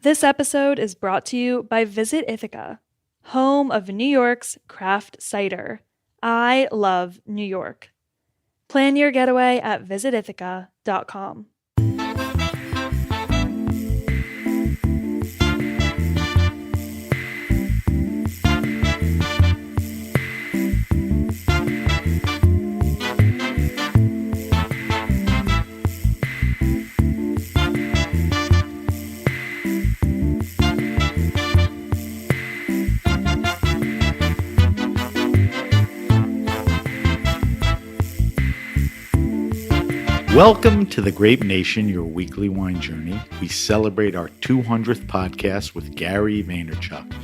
This episode is brought to you by Visit Ithaca, home of New York's craft cider. I love New York. Plan your getaway at visitithaca.com. Welcome to the Grape Nation, your weekly wine journey. We celebrate our 200th podcast with Gary Vaynerchuk.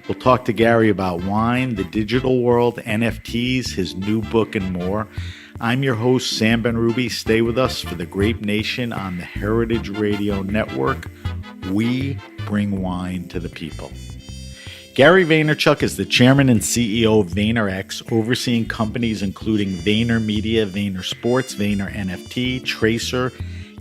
We'll talk to Gary about wine, the digital world, NFTs, his new book, and more. I'm your host, Sam Ben-Ruby. Stay with us for the Grape Nation on the Heritage Radio Network. We bring wine to the people. Gary Vaynerchuk is the chairman and CEO of VaynerX, overseeing companies including VaynerMedia, Vayner Sports, Vayner NFT, Tracer,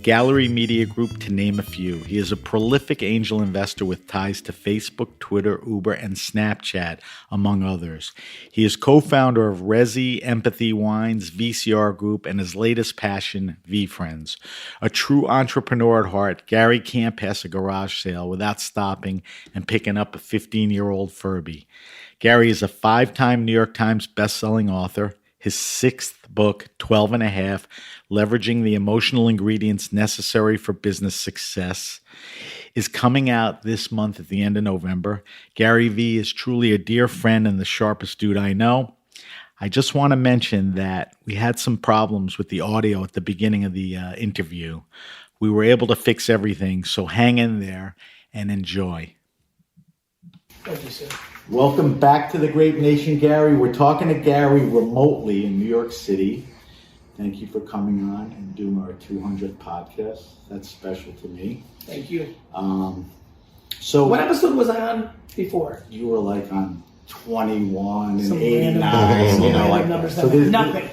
Gallery Media Group, to name a few. He is a prolific angel investor with ties to Facebook, Twitter, Uber, and Snapchat, among others. He is co-founder of Resi, Empathy Wines, VCR Group, and his latest passion, VFriends. A true entrepreneur at heart, Gary can't pass a garage sale without stopping and picking up a 15-year-old Furby. Gary is a 5-time New York Times bestselling author. His 6th book, 12 and a Half, Leveraging the Emotional Ingredients Necessary for Business Success, is coming out this month at the end of November. Gary V is truly a dear friend and the sharpest dude I know. I just want to mention that we had some problems with the audio at the beginning of the interview. We were able to fix everything, so hang in there and enjoy. Thank you, sir. Welcome back to the Grape Nation, Gary. We're talking to Gary remotely in New York City. Thank you for coming on and doing our 200th podcast. That's special to me. Thank you. So what episode was I on before? You were like on 21 Some and 89, random you know, like numbers. so Nothing.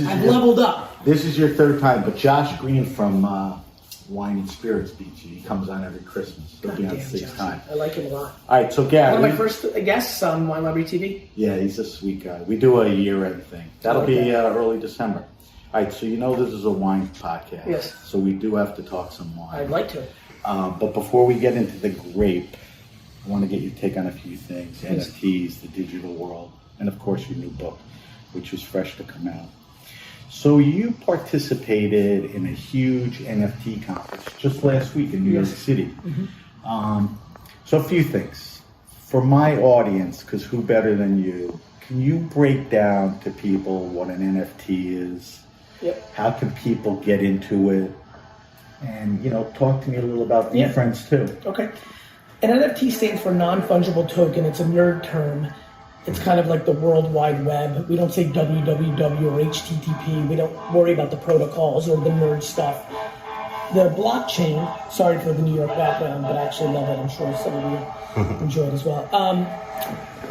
I've leveled up. This is your third time, but Josh Green from Wine and Spirits Beach, he comes on every Christmas. He'll be on 6 times. I like him a lot. All right, so Gary. One of my first guests on Wine Library TV. Yeah, he's a sweet guy. We do a year-end thing. That'll be early December. All right, so you know this is a wine podcast. Yes. So we do have to talk some wine. I'd like to. But before we get into the grape, I want to get your take on a few things. NFTs, the digital world, and of course your new book, which is fresh to come out. So you participated in a huge NFT conference just last week in New York City. Mm-hmm. So a few things. For my audience, because who better than you, can you break down to people what an NFT is? Yep. How can people get into it? And, you know, talk to me a little about VFriends too. Okay. An NFT stands for non-fungible token. It's a nerd term. It's kind of like the World Wide Web. We don't say www or HTTP. We don't worry about the protocols or the nerd stuff. The blockchain, sorry for the New York background, but I actually love it. I'm sure some of you enjoy it as well.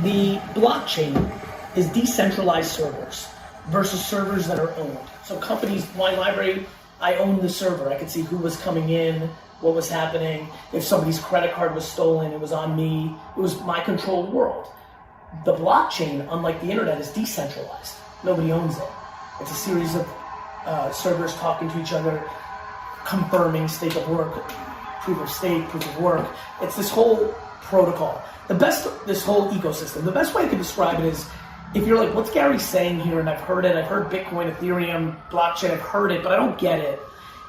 The blockchain is decentralized servers versus servers that are owned. So companies, Wine Library, I own the server. I could see who was coming in, what was happening. If somebody's credit card was stolen, it was on me. It was my controlled world. The blockchain, unlike the internet, is decentralized. Nobody owns it. It's a series of servers talking to each other, confirming state of work, proof of stake, proof of work. It's this whole protocol. This whole ecosystem. The best way I can describe it is, if you're like, what's Gary saying here? And I've heard it. I've heard Bitcoin, Ethereum, blockchain. I've heard it, but I don't get it.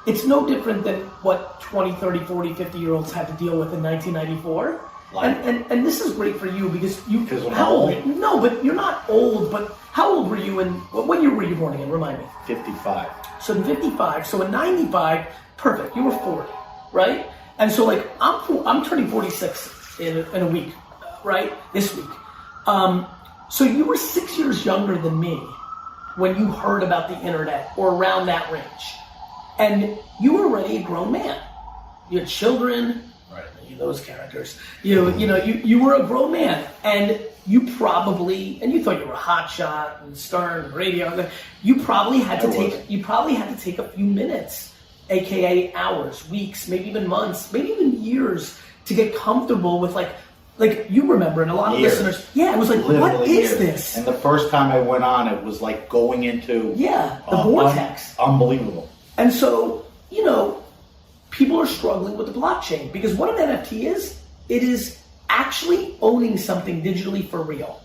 It's no different than what 20, 30, 40, 50-year-olds had to deal with in 1994. And this is great for you because how old? No, but you're not old. But how old were you? And what year were you born again? Remind me. 55. So in 55. So in 95, perfect. You were 40, right? And so like I'm turning 46 in a week, right? This week. So you were 6 years younger than me when you heard about the internet or around that range, and you were already a grown man. You had children. Right. Those characters. You were a grown man, and you probably, and you thought you were a hotshot and Stern and radio. You probably had to take a few minutes, aka hours, weeks, maybe even months, maybe even years, to get comfortable with like you remember, and a lot of Years. listeners, it was like, Literally what is years. this? And the first time I went on, it was like going into the vortex. Unbelievable. And so, people are struggling with the blockchain because what an NFT is, it is actually owning something digitally for real.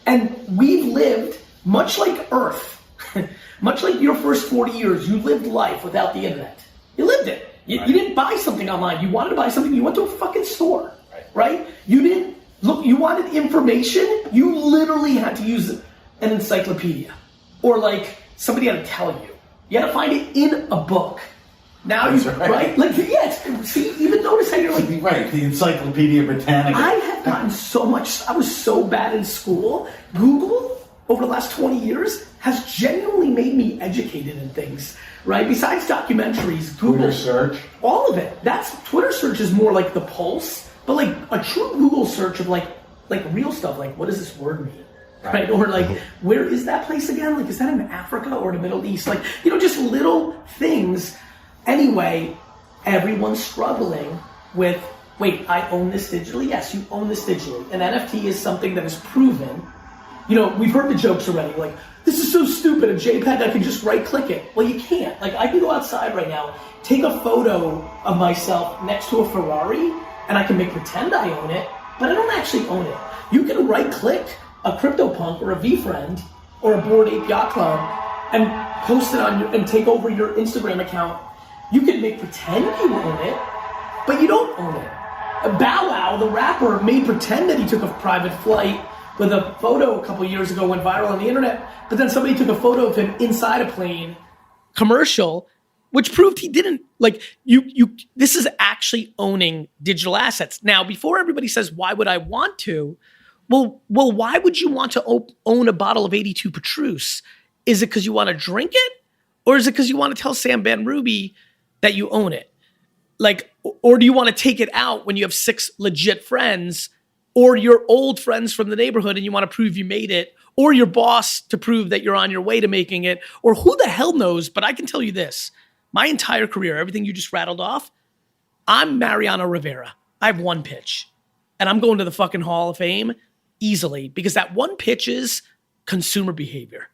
And we've lived, much like Earth, much like your first 40 years, you lived life without the internet. You lived it. You didn't buy something online. You wanted to buy something, you went to a fucking store, right? You didn't, look, you wanted information, you literally had to use an encyclopedia. Or like, somebody had to tell you. You had to find it in a book. Now you, right? Like, see, even notice how you're like... Right, the Encyclopedia Britannica. I have gotten so much, I was so bad in school. Google, over the last 20 years, has genuinely made me educated in things, right? Besides documentaries, Google... Twitter search. All of it. Twitter search is more like the pulse, but like a true Google search of like real stuff, like what does this word mean? Right? Or like, where is that place again? Like, is that in Africa or the Middle East? Like, just little things. Anyway, everyone's struggling with, wait, I own this digitally? Yes, you own this digitally. An NFT is something that is proven. We've heard the jokes already, like, this is so stupid, a JPEG, I can just right click it. Well, you can't. Like, I can go outside right now, take a photo of myself next to a Ferrari, and I can make pretend I own it, but I don't actually own it. You can right click a CryptoPunk or a VFriend or a Bored Ape Yacht Club and post it on and take over your Instagram account. You can make pretend you own it, but you don't own it. Bow Wow, the rapper, made pretend that he took a private flight with a photo a couple years ago, went viral on the internet, but then somebody took a photo of him inside a plane, commercial, which proved he didn't, like, this is actually owning digital assets. Now, before everybody says, why would I want to? Well, why would you want to own a bottle of 82 Petrus? Is it because you want to drink it? Or is it because you want to tell Sam Ben-Ruby that you own it? Like, or do you want to take it out when you have 6 legit friends or your old friends from the neighborhood and you want to prove you made it, or your boss to prove that you're on your way to making it, or who the hell knows? But I can tell you this, my entire career, everything you just rattled off, I'm Mariano Rivera. I have one pitch and I'm going to the fucking Hall of Fame easily because that one pitch is consumer behavior.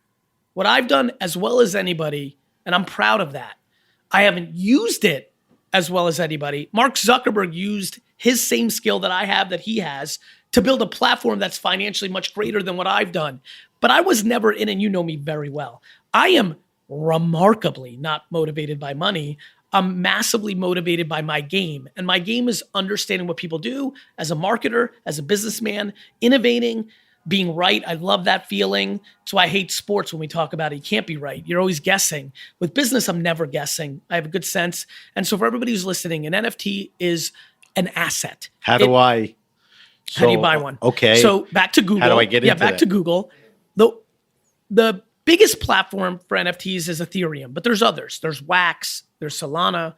What I've done as well as anybody, and I'm proud of that, I haven't used it as well as anybody. Mark Zuckerberg used his same skill that I have, that he has, to build a platform that's financially much greater than what I've done. But I was never in, and you know me very well, I am remarkably not motivated by money. I'm massively motivated by my game. And my game is understanding what people do as a marketer, as a businessman, innovating, being right. I love that feeling. That's why I hate sports when we talk about it. You can't be right. You're always guessing. With business, I'm never guessing. I have a good sense. And so for everybody who's listening, an NFT is an asset. How do you buy one? Okay. So back to Google. How do I get into back to Google. The biggest platform for NFTs is Ethereum, but there's others. There's Wax, there's Solana,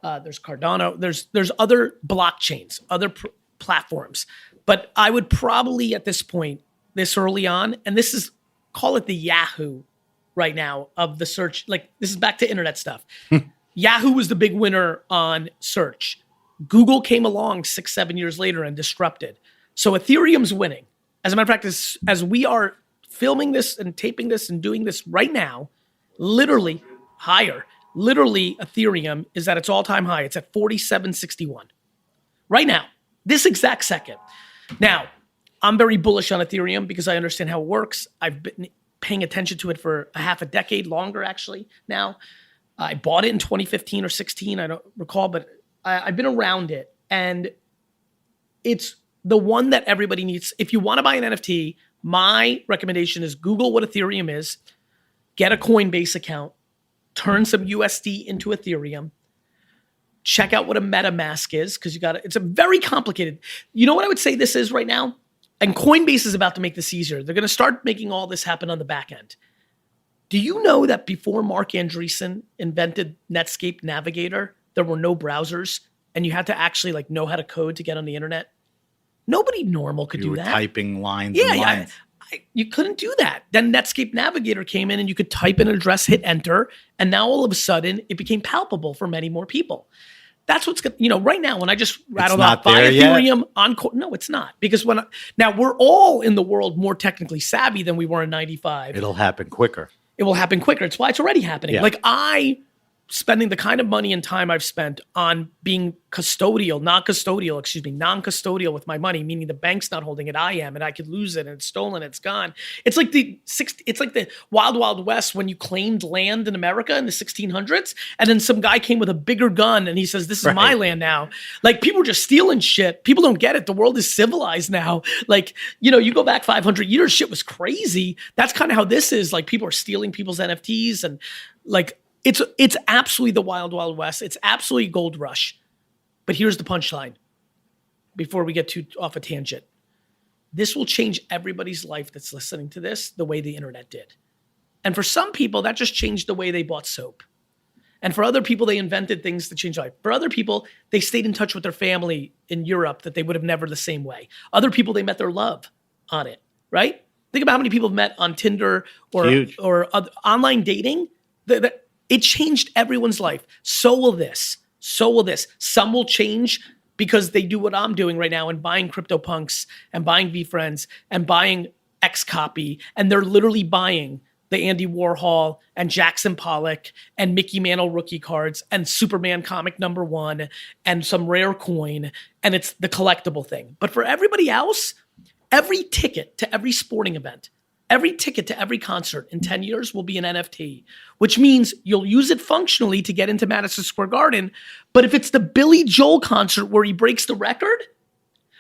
there's Cardano, there's other blockchains, other platforms. But I would probably at this point, this early on, and this is, call it the Yahoo right now of the search. Like, this is back to internet stuff. Yahoo was the big winner on search. Google came along 6-7 years later and disrupted. So Ethereum's winning. As a matter of fact, as we are filming this and taping this and doing this right now, literally higher, Ethereum is at its all-time high. It's at 47.61 right now, this exact second. Now, I'm very bullish on Ethereum because I understand how it works. I've been paying attention to it for a half a decade longer, actually, now. I bought it in 2015 or 16, I don't recall, but I've been around it. And it's the one that everybody needs. If you want to buy an NFT, my recommendation is Google what Ethereum is, get a Coinbase account, turn some USD into Ethereum, check out what a MetaMask is, because it's a very complicated. You know what I would say this is right now? And Coinbase is about to make this easier. They're going to start making all this happen on the back end. Do you know that before Mark Andreessen invented Netscape Navigator, there were no browsers and you had to actually know how to code to get on the internet? Nobody normal could do that. You were typing lines and lines. You couldn't do that. Then Netscape Navigator came in and you could type in an address, hit enter, and now all of a sudden it became palpable for many more people. That's what's good. Right now, when I just rattled not off buy there yet? Ethereum on no, it's not, because now we're all in the world more technically savvy than we were in 95. It'll happen quicker. It will happen quicker. It's why it's already happening. Yeah. Like spending the kind of money and time I've spent on being non-custodial with my money, meaning the bank's not holding it, I am, and I could lose it and it's stolen, it's gone. It's like the wild, wild west when you claimed land in America in the 1600s, and then some guy came with a bigger gun and he says, this is my land now. Like, people are just stealing shit. People don't get it. The world is civilized now. Like, you go back 500 years, shit was crazy. That's kind of how this is. Like, people are stealing people's NFTs, and like, it's absolutely the wild, wild west. It's absolutely gold rush. But here's the punchline before we get too off a tangent. This will change everybody's life that's listening to this the way the internet did. And for some people, that just changed the way they bought soap. And for other people, they invented things to change life. For other people, they stayed in touch with their family in Europe that they would have never the same way. Other people, they met their love on it, right? Think about how many people have met on Tinder or other, online dating. It changed everyone's life. So will this. Some will change because they do what I'm doing right now and buying CryptoPunks and buying VFriends and buying Xcopy. And they're literally buying the Andy Warhol and Jackson Pollock and Mickey Mantle rookie cards and Superman comic #1 and some rare coin. And it's the collectible thing. But for everybody else, every ticket to every sporting event, every ticket to every concert in 10 years will be an NFT, which means you'll use it functionally to get into Madison Square Garden. But if it's the Billy Joel concert where he breaks the record,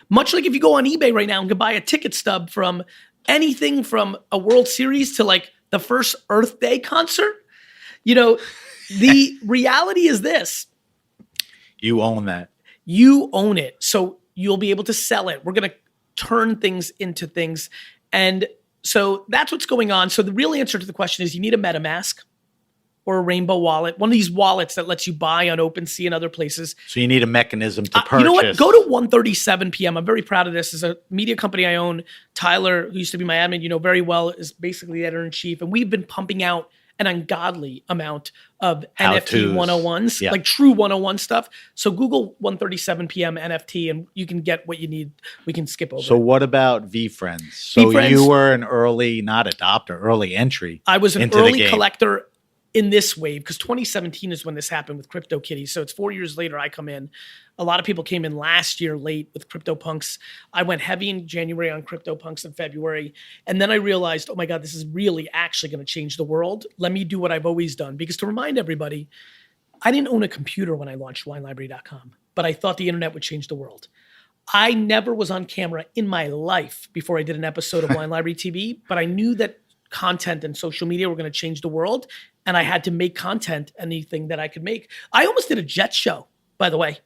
much like if you go on eBay right now and can buy a ticket stub from anything from a World Series to like the first Earth Day concert, the reality is this. You own that. You own it. So you'll be able to sell it. We're going to turn things into things. And so that's what's going on. So the real answer to the question is you need a MetaMask or a Rainbow wallet, one of these wallets that lets you buy on OpenSea and other places. So you need a mechanism to purchase. You know what? Go to 1:37 p.m. I'm very proud of this. It's a media company I own. Tyler, who used to be my admin, very well, is basically the editor-in-chief. And we've been pumping out an ungodly amount of NFT 101s, like true 101 stuff. So Google 1:37 p.m. NFT and you can get what you need. We can skip over. So what about VFriends? So you were an early, not adopter, early entry. I was an early collector in this wave because 2017 is when this happened with CryptoKitties. So it's 4 years later I come in. A lot of people came in last year late with CryptoPunks. I went heavy in January on CryptoPunks in February. And then I realized, oh my God, this is really actually going to change the world. Let me do what I've always done. Because to remind everybody, I didn't own a computer when I launched WineLibrary.com, but I thought the internet would change the world. I never was on camera in my life before I did an episode of Wine Library TV, but I knew that content and social media were going to change the world. And I had to make content, anything that I could make. I almost did a jet show, by the way.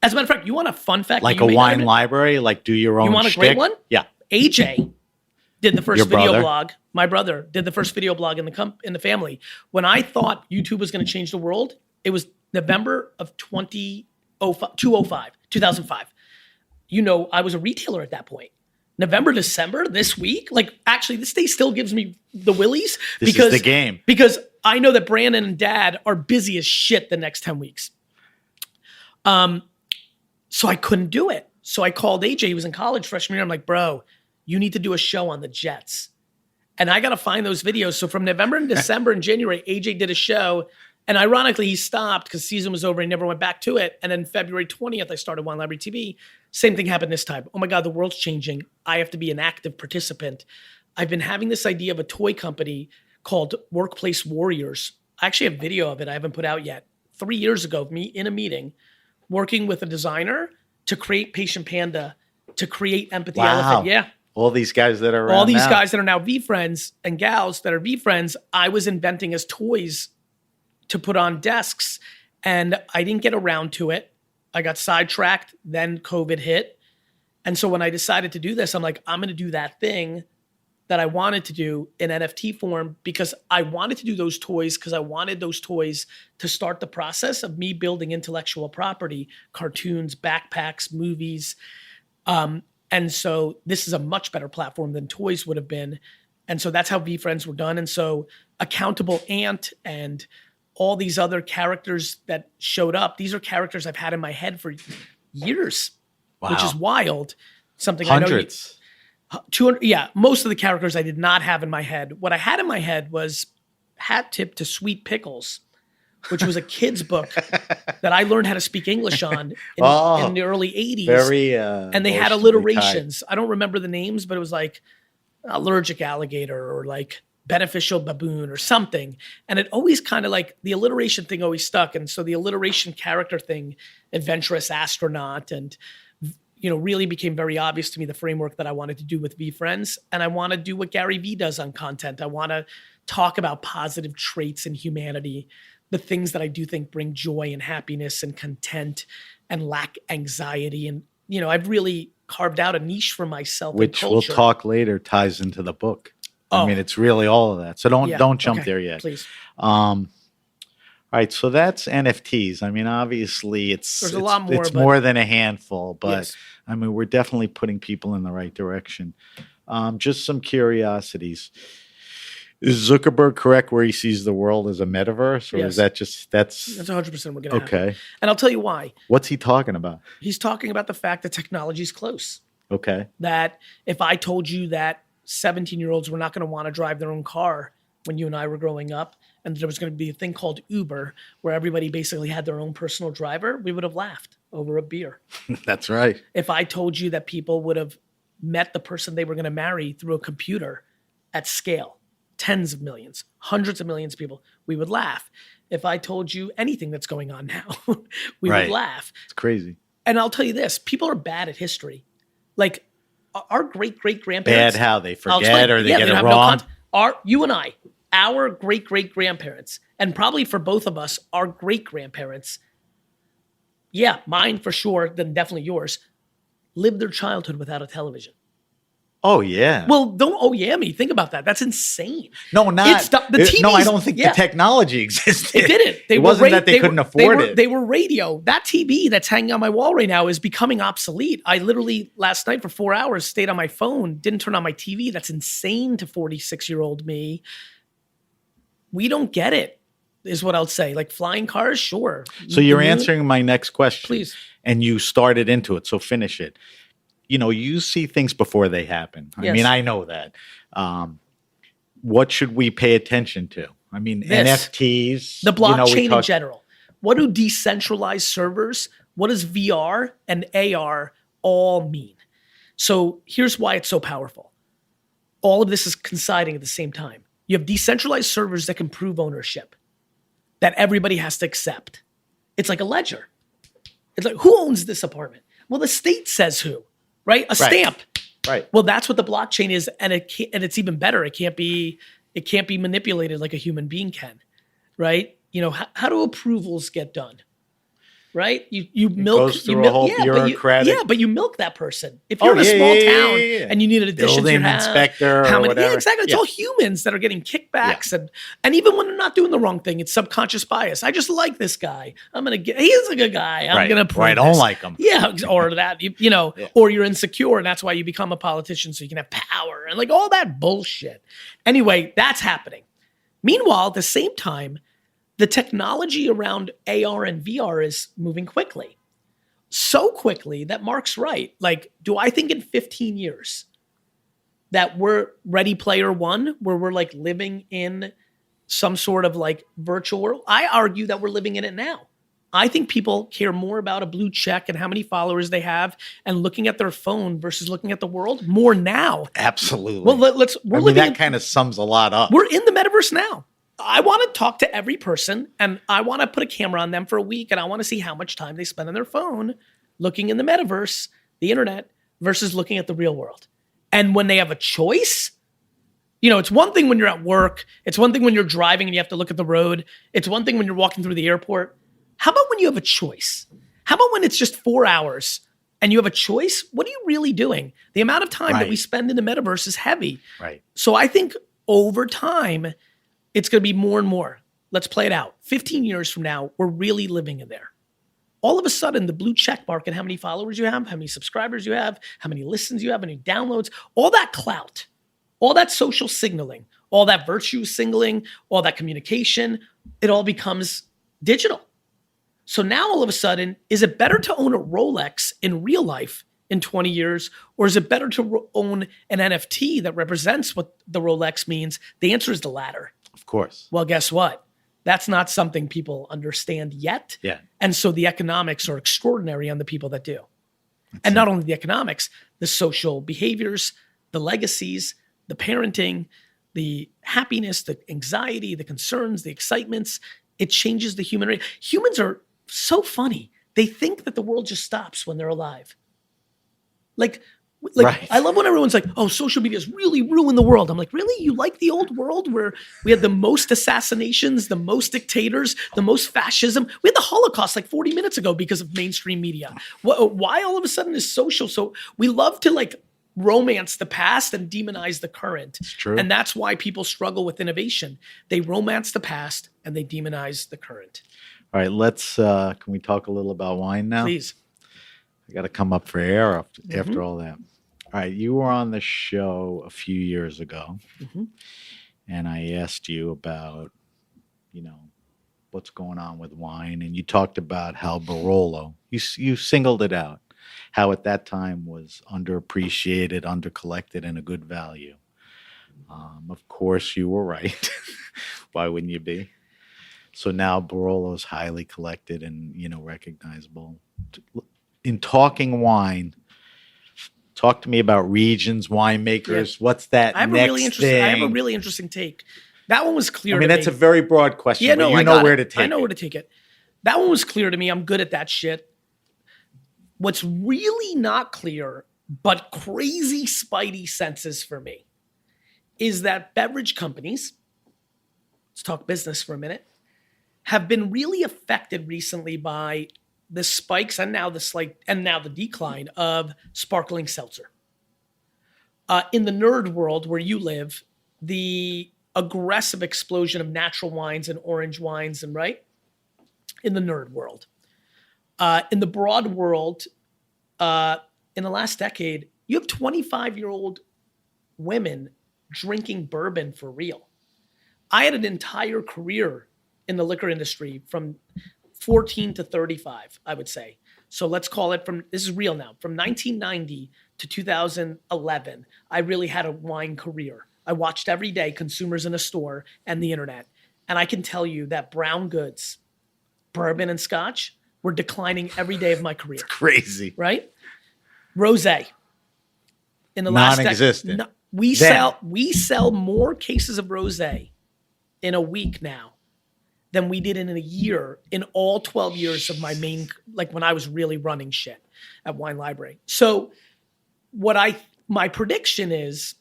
As a matter of fact, you want a fun fact? Like a wine library? Like do your own You want a great one? Yeah. AJ did the first video blog. My brother did the first video blog in the family. When I thought YouTube was going to change the world, it was November of 2005. I was a retailer at that point. November, December, this week, like actually this day still gives me the willies. This is the game. Because I know that Brandon and Dad are busy as shit the next 10 weeks. So I couldn't do it. So I called AJ. He was in college freshman year. I'm like, bro, you need to do a show on the Jets. And I got to find those videos. So from November and December and January, AJ did a show. And ironically, he stopped because season was over. He never went back to it. And then February 20th, I started Wine Library TV. Same thing happened this time. Oh my God, the world's changing. I have to be an active participant. I've been having this idea of a toy company called Workplace Warriors. I actually have video of it I haven't put out yet. 3 years ago, me in a meeting, working with a designer to create Patient Panda, to create Empathy Elephant. Yeah. All these guys that are around all these guys that are now VFriends and gals that are VFriends, I was inventing as toys to put on desks. And I didn't get around to it. I got sidetracked. Then COVID hit. And so when I decided to do this, I'm like, I'm going to do that thing that I wanted to do in NFT form because I wanted to do those toys because I wanted those toys to start the process of me building intellectual property, cartoons, backpacks, movies. And so this is a much better platform than toys would have been. And so that's how VFriends were done. And so Accountable Ant and all these other characters that showed up, these are characters I've had in my head for years, which is wild. Something Hundreds. I know. 200, yeah, most of the characters I did not have in my head. What I had in my head was Hat Tip to Sweet Pickles, which was a kid's book that I learned how to speak English on in the early 80s. Very, and they had alliterations. I don't remember the names, but it was like allergic alligator or like beneficial baboon or something. And it always kind of like the alliteration thing always stuck. And so the alliteration character thing, adventurous astronaut, and really became very obvious to me the framework that I wanted to do with VeeFriends. And I want to do what Gary Vee does on content. I want to talk about positive traits in humanity, the things that I do think bring joy and happiness and content and lack anxiety. And, I've really carved out a niche for myself. Which we'll talk later ties into the book. I mean, it's really all of that. So don't jump there yet. Please. All right, so that's NFTs. I mean, obviously, there's a lot more. It's more than a handful, but yes. I mean, we're definitely putting people in the right direction. Just some curiosities. Is Zuckerberg correct where he sees the world as a metaverse, or yes. is that that's 100% we're going to okay? Happen. And I'll tell you why. What's he talking about? He's talking about the fact that technology is close. Okay. That if I told you that 17-year-olds were not going to want to drive their own car when you and I were growing up, and there was going to be a thing called Uber where everybody basically had their own personal driver, we would have laughed over a beer. That's right. If I told you that people would have met the person they were going to marry through a computer at scale, tens of millions, hundreds of millions of people, we would laugh. If I told you anything that's going on now, we would laugh. It's crazy. And I'll tell you this, people are bad at history. Like our great-great-grandparents. Bad how? They forget or they get it wrong? You and I, our great-great-grandparents, and probably for both of us, our great-grandparents, mine for sure, then definitely yours, lived their childhood without a television. Oh, yeah. Well, don't me. Think about that. That's insane. No, not. The TVs, no, I don't think the technology existed. It didn't. It wasn't that they couldn't afford it. They were radio. That TV that's hanging on my wall right now is becoming obsolete. I literally, last night for 4 hours, stayed on my phone, didn't turn on my TV. That's insane to 46-year-old me. We don't get it, is what I'll say. Like flying cars, sure. So you're answering my next question. Please. And you started into it, so finish it. You see things before they happen. I mean, I know that. What should we pay attention to? I mean, NFTs. The blockchain in general. What do decentralized servers, what does VR and AR all mean? So here's why it's so powerful. All of this is coinciding at the same time. You have decentralized servers that can prove ownership, that everybody has to accept. It's like a ledger. It's like, who owns this apartment? Well, the state says who. Right? A stamp. Right. Well, that's what the blockchain is. And it's even better. It can't be manipulated like a human being can. Right? How do approvals get done? Right? You milk a whole bureaucratic. But you milk that person. If you're in a small town and you need an addition to your house, inspector or whatever. Yeah, exactly. It's all humans that are getting kickbacks, and even when they're not doing the wrong thing, it's subconscious bias. I just like this guy. He's a good guy. I'm gonna prove I don't like him. Yeah, or that or you're insecure, and that's why you become a politician so you can have power and like all that bullshit. Anyway, that's happening. Meanwhile, at the same time, the technology around AR and VR is moving quickly. So quickly that Mark's right. Like, do I think in 15 years that we're Ready Player One, where we're like living in some sort of like virtual world? I argue that we're living in it now. I think people care more about a blue check and how many followers they have and looking at their phone versus looking at the world more now. Absolutely. Well, that kind of sums a lot up. We're in the metaverse now. I want to talk to every person and I want to put a camera on them for a week and I want to see how much time they spend on their phone looking in the metaverse, the internet, versus looking at the real world. And when they have a choice, it's one thing when you're at work. It's one thing when you're driving and you have to look at the road. It's one thing when you're walking through the airport. How about when you have a choice? How about when it's just 4 hours and you have a choice? What are you really doing? The amount of time that we spend in the metaverse is heavy. Right. So I think over time, it's going to be more and more. Let's play it out. 15 years from now, we're really living in there. All of a sudden, the blue check mark and how many followers you have, how many subscribers you have, how many listens you have, how many downloads, all that clout, all that social signaling, all that virtue signaling, all that communication, it all becomes digital. So now all of a sudden, is it better to own a Rolex in real life in 20 years, or is it better to own an NFT that represents what the Rolex means? The answer is the latter. Of course. Well, guess what? That's not something people understand yet. Yeah. And so the economics are extraordinary on the people that do. And not only the economics, the social behaviors, the legacies, the parenting, the happiness, the anxiety, the concerns, the excitements. It changes the human race. Humans are so funny. They think that the world just stops when they're alive. Like Right. I love when everyone's like, oh, social media has really ruined the world. I'm like, really? You like the old world where we had the most assassinations, the most dictators, the most fascism? We had the Holocaust like 40 minutes ago because of mainstream media. Why all of a sudden is social? So we love to like romance the past and demonize the current. It's true. And that's why people struggle with innovation. They romance the past and they demonize the current. All right, let's, can we talk a little about wine now? Please. I got to come up for air after all that. All right, you were on the show a few years ago, and I asked you about, what's going on with wine, and you talked about how Barolo, you singled it out, how at that time was underappreciated, undercollected, and a good value. Of course, you were right. Why wouldn't you be? So now Barolo's highly collected and, recognizable. In talking wine, talk to me about regions, winemakers. Yeah. What's that I have next thing? I have a thing? really interesting take. That one was clear to me. That's a very broad question, yeah, but no, you know where to take it. I know where to take it. That one was clear to me. I'm good at that shit. What's really not clear, but crazy spidey senses for me, is that beverage companies, let's talk business for a minute, have been really affected recently by the spikes and now the decline of sparkling seltzer. In the nerd world where you live, the aggressive explosion of natural wines and orange wines, and right in the nerd world, in the broad world, in the last decade, you have 25-year-old women drinking bourbon for real. I had an entire career in the liquor industry from 14 to 35, I would say. So let's call it this is real now, from 1990 to 2011, I really had a wine career. I watched every day consumers in a store and the internet. And I can tell you that brown goods, bourbon and scotch, were declining every day of my career. It's crazy. Right? Rosé. In the last non-existent. We sell more cases of rosé in a week now than we did in a year in all 12 years of my main, like when I was really running shit at Wine Library. So my prediction is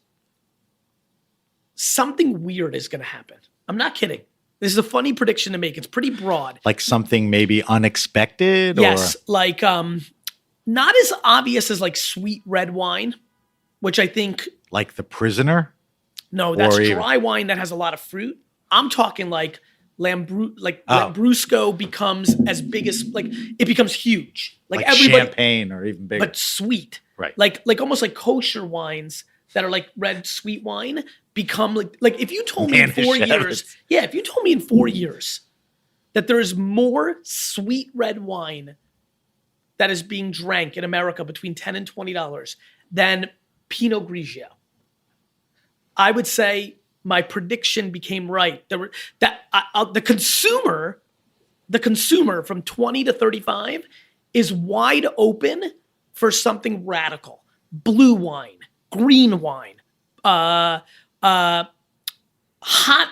something weird is going to happen. I'm not kidding. This is a funny prediction to make. It's pretty broad. Like something maybe unexpected? Yes. Like, not as obvious as like sweet red wine, which I think. Like The Prisoner? No, that's dry wine that has a lot of fruit. I'm talking like Lambrusco becomes as big as it becomes huge. Like everybody, champagne or even bigger, but sweet. Right. Like almost like kosher wines that are like red sweet wine become like if you told me in 4 years, if you told me in 4 years that there is more sweet red wine that is being drank in America between $10 and $20 than Pinot Grigio, I would say my prediction became right. The consumer from 20 to 35 is wide open for something radical. Blue wine, green wine, hot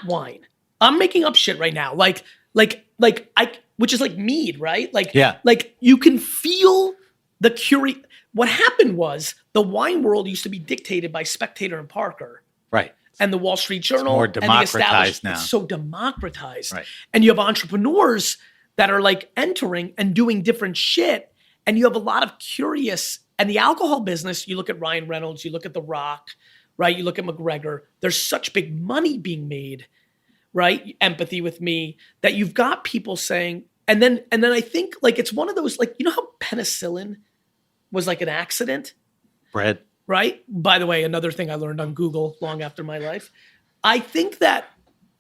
wine. I'm making up shit right now. Which is like mead, right? Like you can feel the curiosity. What happened was the wine world used to be dictated by Spectator and Parker. Right. And the Wall Street Journal. It's more and the democratized now. It's so democratized. Right. And you have entrepreneurs that are like entering and doing different shit. And you have a lot of curious, and the alcohol business, you look at Ryan Reynolds, you look at The Rock, right? You look at McGregor, there's such big money being made, right? Empathy with Me, that you've got people saying, and then I think like it's one of those, like, you know how penicillin was like an accident? Bread. Right? By the way, another thing I learned on Google long after my life. I think that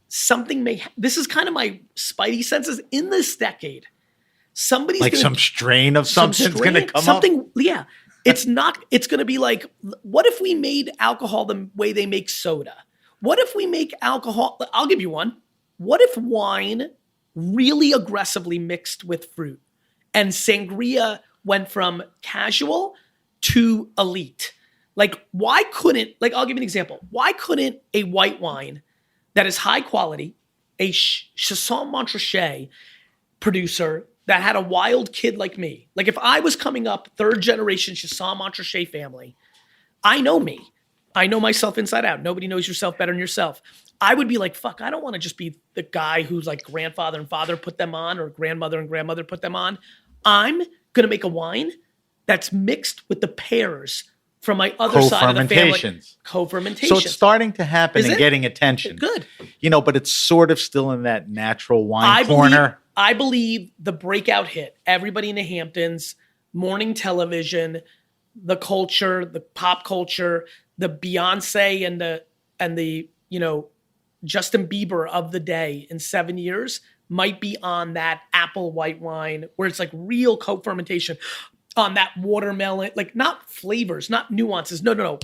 something this is kind of my spidey senses in this decade. Somebody's like gonna, some strain of something's going to come up. Yeah. It's going to be like, what if we made alcohol the way they make soda? What if we make alcohol? I'll give you one. What if wine really aggressively mixed with fruit and sangria went from casual to elite? Like, why couldn't, like, I'll give you an example. Why couldn't a white wine that is high quality, a Chasson Montrachet producer that had a wild kid like me, like if I was coming up third generation Chasson Montrachet family, I know me. I know myself inside out. Nobody knows yourself better than yourself. I would be like, fuck, I don't want to just be the guy who's like grandfather and father put them on or grandmother and grandmother put them on. I'm going to make a wine that's mixed with the pears from my other side of the family. Co-fermentation. So it's starting to happen and getting attention. Good. But it's sort of still in that natural wine corner. I believe the breakout hit, everybody in the Hamptons, morning television, the culture, the pop culture, the Beyonce and the Justin Bieber of the day in 7 years might be on that apple white wine where it's like real co-fermentation, on that watermelon, like not flavors, not nuances. No.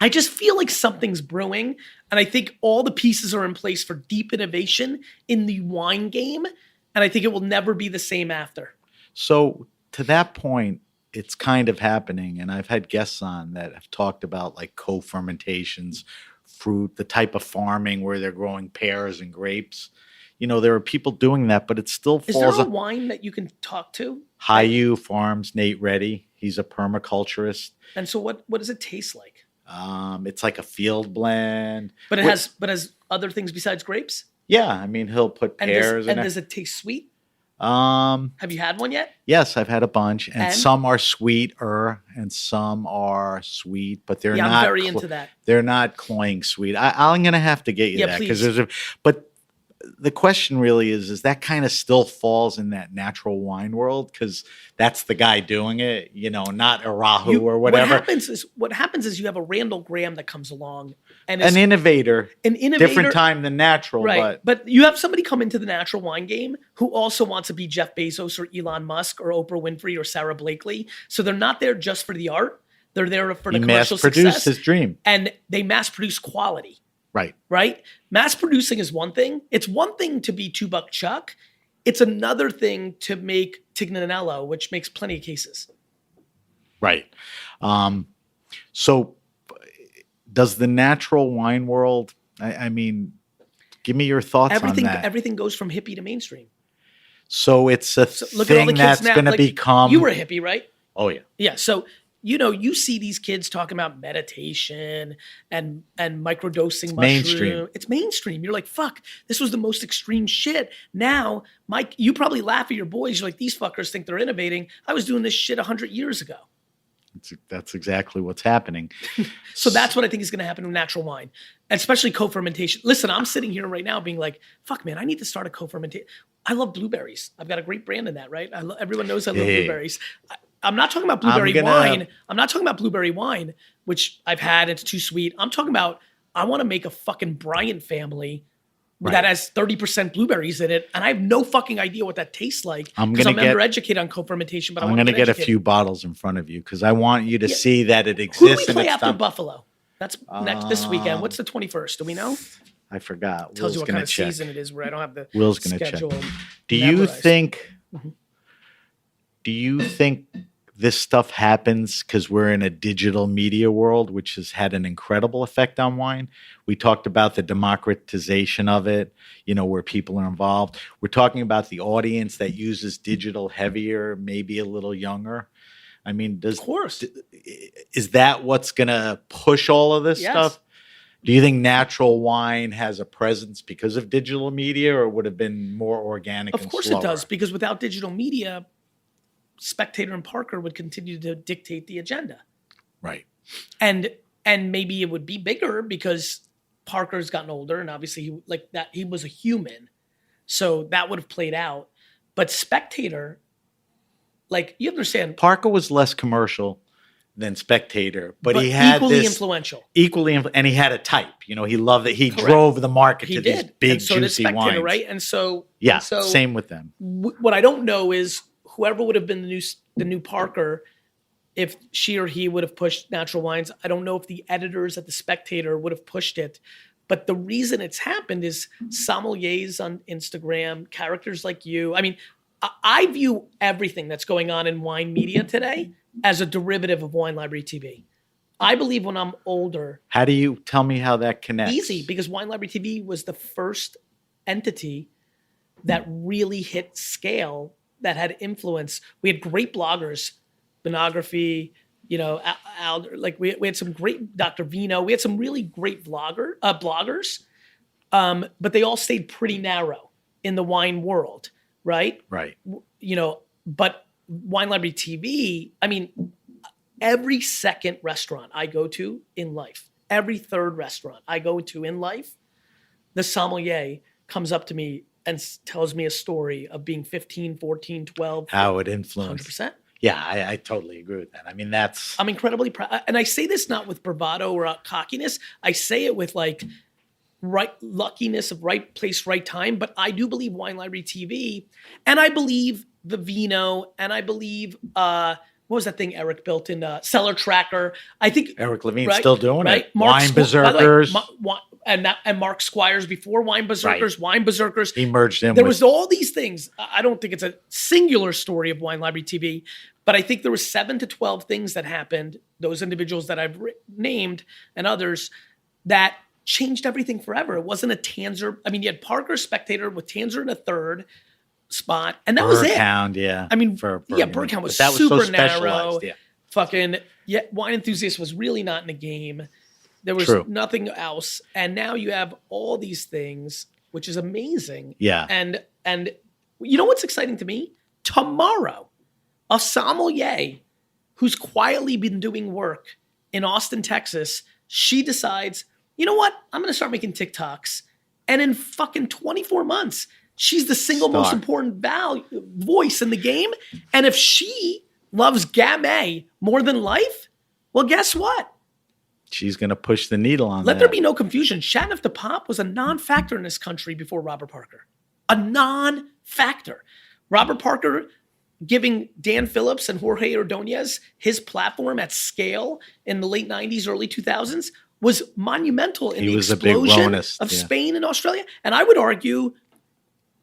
I just feel like something's brewing, and I think all the pieces are in place for deep innovation in the wine game, and I think it will never be the same after. So to that point, it's kind of happening, and I've had guests on that have talked about like co-fermentations, fruit, the type of farming where they're growing pears and grapes. There are people doing that, but it still falls. Is there a wine that you can talk to? Hayu Farms, Nate Reddy. He's a permaculturist. And so what does it taste like? It's like a field blend. But it has other things besides grapes? Yeah, I mean, he'll put pears in it. And does it taste sweet? Have you had one yet? Yes, I've had a bunch, and some are sweeter and some are sweet, but they're not. I'm very into that. They're not cloying sweet. I'm going to have to get you that because but the question really is that kind of still falls in that natural wine world because that's the guy doing it, not Arahu or whatever. What happens is you have a Randall Graham that comes along and an innovator, different time than natural, right? But you have somebody come into the natural wine game who also wants to be Jeff Bezos or Elon Musk or Oprah Winfrey or Sarah Blakely. So they're not there just for the art; they're there for the commercial success. He mass-produced his dream, and they mass-produce quality. Right. Mass producing is one thing. It's one thing to be $2 Chuck. It's another thing to make Tignanello, which makes plenty of cases. Right. So does the natural wine world, I mean, give me your thoughts on that. Everything goes from hippie to mainstream. So it's a thing that's going to become. You were a hippie, right? Oh, yeah. Yeah. So you see these kids talking about meditation and microdosing mushroom. It's mainstream. You're like, fuck, this was the most extreme shit. Now, Mike, you probably laugh at your boys. You're like, these fuckers think they're innovating. I was doing this shit 100 years ago. That's exactly what's happening. So that's what I think is going to happen with natural wine, especially co-fermentation. Listen, I'm sitting here right now being like, fuck, man, I need to start a co-fermentation. I love blueberries. I've got a great brand in that, right? Everyone knows I love blueberries. I'm not talking about blueberry wine. I'm not talking about blueberry wine, which I've had. It's too sweet. I'm talking about I want to make a fucking Bryant family that has 30% blueberries in it, and I have no fucking idea what that tastes like because I'm undereducated on co-fermentation. But I'm going to get a few bottles in front of you because I want you to see that it exists. Who do we play after Buffalo? That's next this weekend. What's the 21st? Do we know? I forgot. Tells you what kind of season it is. Where I don't have the Will's going to check. Do you think? Do you think this stuff happens because we're in a digital media world, which has had an incredible effect on wine? We talked about the democratization of it, where people are involved. We're talking about the audience that uses digital heavier, maybe a little younger. I mean, of course, is that what's going to push all of this stuff? Do you think natural wine has a presence because of digital media, or would have been more organic? Of course it does, because without digital media, Spectator and Parker would continue to dictate the agenda. Right. And maybe it would be bigger because Parker's gotten older and obviously he was a human. So that would have played out. But Spectator, you understand. Parker was less commercial. than Spectator, but he had equally this influential. And he had a type. You know, he loved it. He Correct. drove the market He to did. these big, and so juicy did Spectator, wines. right? And so Same with them. What I don't know is whoever would have been the new Parker, if she or he would have pushed natural wines. I don't know if the editors at the Spectator would have pushed it. But the reason it's happened is sommeliers on Instagram, characters like you. I mean, I view everything that's going on in wine media today as a derivative of Wine Library TV. I believe when I'm older. How do you tell me how that connects? Easy, because Wine Library TV was the first entity that really hit scale, that had influence. We had great bloggers, Benography, you know, like we had some great Dr. Vino. We had some really great bloggers, but they all stayed pretty narrow in the wine world, right? Right. You know, but Wine Library TV, I mean, every second restaurant I go to in life, every third restaurant I go to in life, the sommelier comes up to me and tells me a story of being 15, 14, 12. How it influenced. 100%. Yeah, I totally agree with that. I mean, I'm incredibly proud. And I say this not with bravado or cockiness. I say it with like luckiness of right place, right time. But I do believe Wine Library TV, and I believe the Vino, and I believe, what was that thing Eric built in Cellar Tracker? I think Eric Levine's still doing it. Wine Berserkers. And Mark Squires before Wine Berserkers, Wine Berserkers. He merged in. There was all these things. I don't think it's a singular story of Wine Library TV, but I think there was 7 to 12 things that happened, those individuals that I've named and others, that changed everything forever. It wasn't a Tanzer. I mean, you had Parker Spectator with Tanzer in a third spot, and that was it. Berghound, yeah. I mean, Berghound. Berghound was that was super so narrow. Yeah. Wine Enthusiast was really not in the game. There was nothing else. And now you have all these things, which is amazing. Yeah. And you know what's exciting to me? Tomorrow, a sommelier who's quietly been doing work in Austin, Texas, she decides, you know what? I'm going to start making TikToks. And in fucking 24 months, she's the single most important voice in the game. And if she loves Gamay more than life, well, guess what? She's going to push the needle on that. Let there be no confusion. Chateauneuf de Pape was a non-factor in this country before Robert Parker. A non-factor. Robert Parker giving Dan Phillips and Jorge Ordonez his platform at scale in the late 90s, early 2000s was monumental in the explosion of Spain and Australia. And I would argue